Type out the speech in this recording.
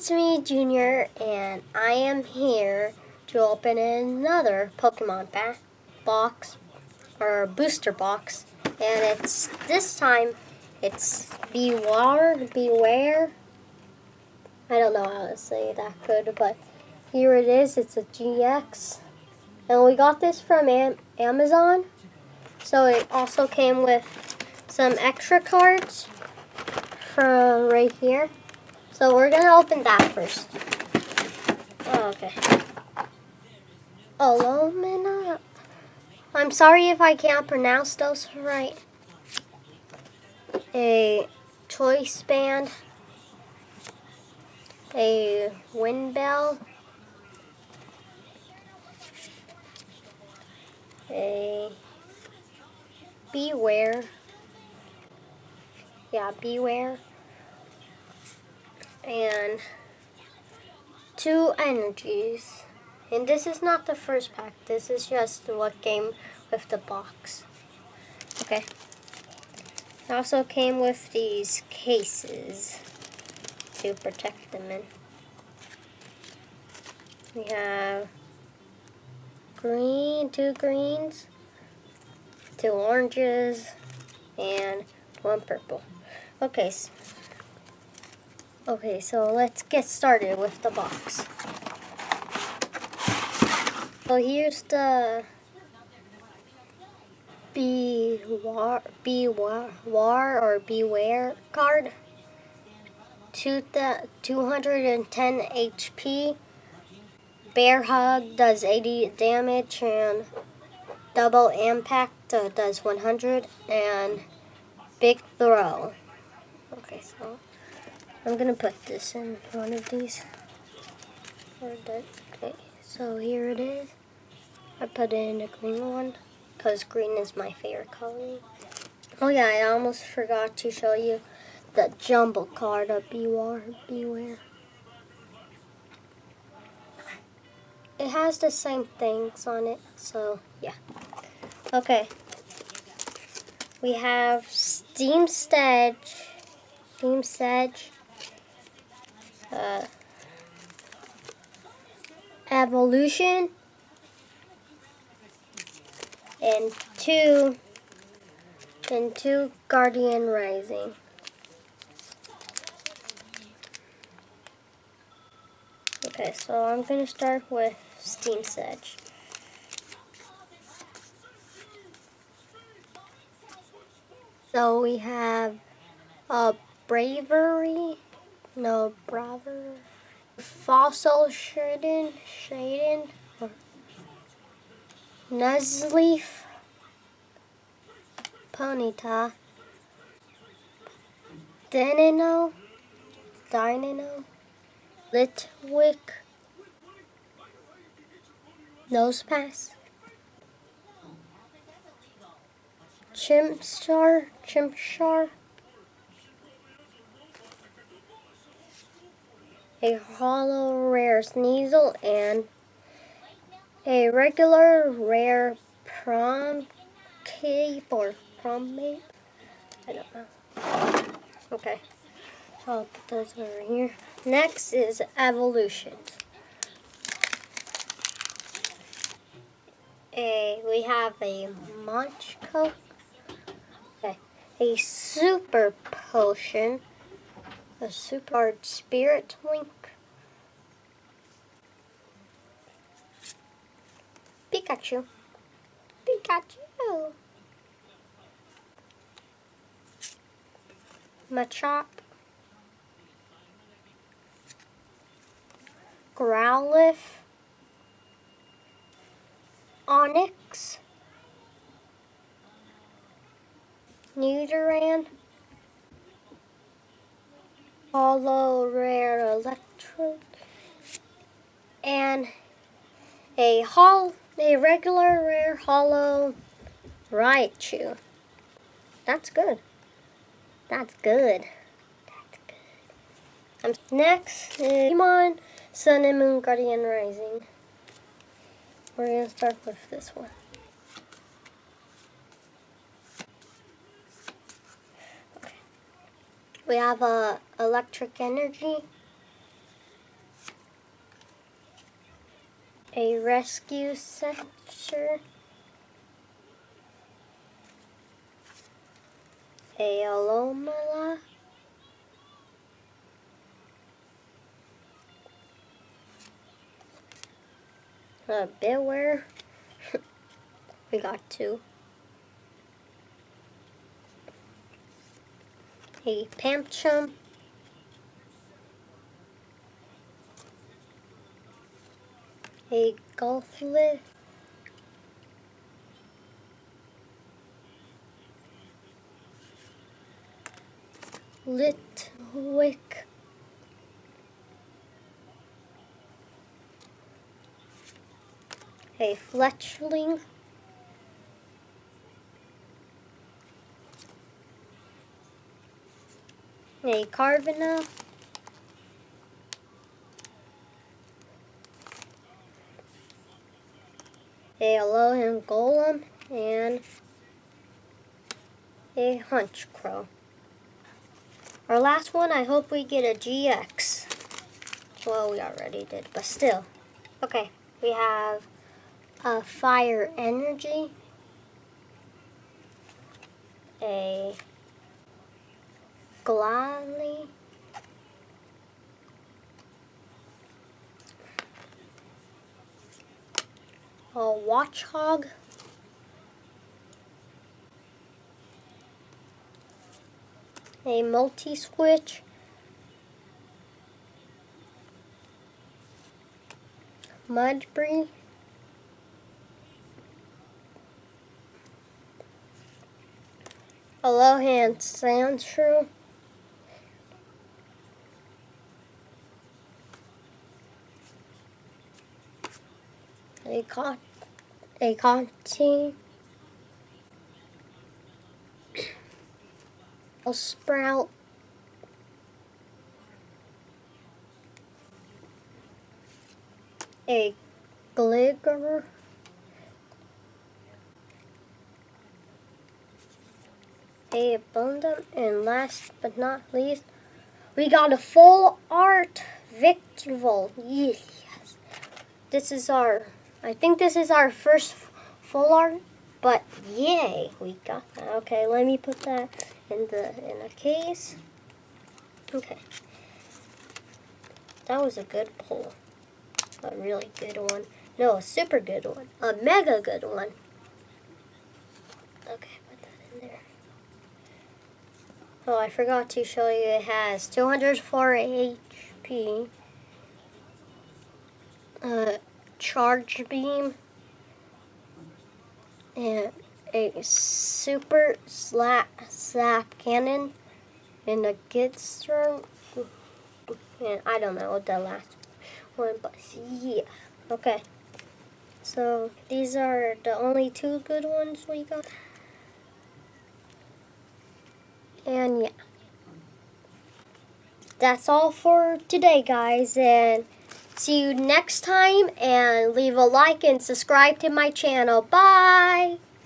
it's me, Junior, and I am here to open another Pokemon box, or booster box. And this time, it's Beware. I don't know how to say that good, but here it is. It's a GX. And we got this from Amazon. So it also came with some extra cards from right here. So we're gonna open that first. Oh, okay. Alumina. I'm sorry if I can't pronounce those right. A choice band. A wind bell. A Beware. Yeah, Beware. And 2 energies. And this is not the first pack. This is just what came with the box. Okay. It also came with these cases to protect them in. We have 2 greens, 2 oranges, and 1 purple. Okay, so let's get started with the box. So here's the Beware card. 210 HP. Bear Hug does 80 damage, and Double Impact does 100, and Big Throw. Okay, so I'm gonna put this in one of these. Okay, so here it is. I put it in a green one because green is my favorite color. Oh yeah, I almost forgot to show you the jumbo card of Beware. It has the same things on it, so yeah. Okay. We have Steam Sedge, Evolution, and two Guardian Rising. Okay, so I'm gonna start with Steam Sedge. So we have Bravery, Fossil Shaden, Nuzleaf, Ponyta, Dynamo, Litwick, Nosepass, Chimchar, a hollow rare Sneasel, and a regular rare Promcape or Prommate. I don't know. Okay, so I'll put those over here. Next is Evolution. We have a Munchco, a Super Potion, a Super Hard Spirit Link, Pikachu, Machop, Growlithe, Onix, Nidoran, Hollow Rare Electrode, and a regular rare Hollow Raichu. That's good. Next is Pokemon Sun and Moon Guardian Rising. We're going to start with this one. Okay. We have Electric Energy, A rescue sensor. A alomala. A Beware. We got 2. A Pamchum. A Golflith. Litwick. A Fletchling. A Carvina. A Alolan Golem. And a Hunch Crow. Our last one, I hope we get a GX. Well, we already did, but still. Okay, we have a Fire Energy, a Glalie, a Watchhog, a Multi-Switch, Mudbree, a Lohan Sandshrew, a Conti, a Sprout, a Gligar, a Abundant, and last but not least, we got a full art Victorville. Yes. I think this is our first full art, but yay, we got that. Okay, let me put that in a case. Okay. That was a good pull. A really good one. No, a super good one. A mega good one. Okay, put that in there. Oh, I forgot to show you it has 204 HP. Charge beam. And a super slap cannon. And a Gitstrom. And I don't know what the last one, but yeah. Okay. So these are the only 2 good ones we got. And yeah. That's all for today, guys. And see you next time. And leave a like and subscribe to my channel. Bye!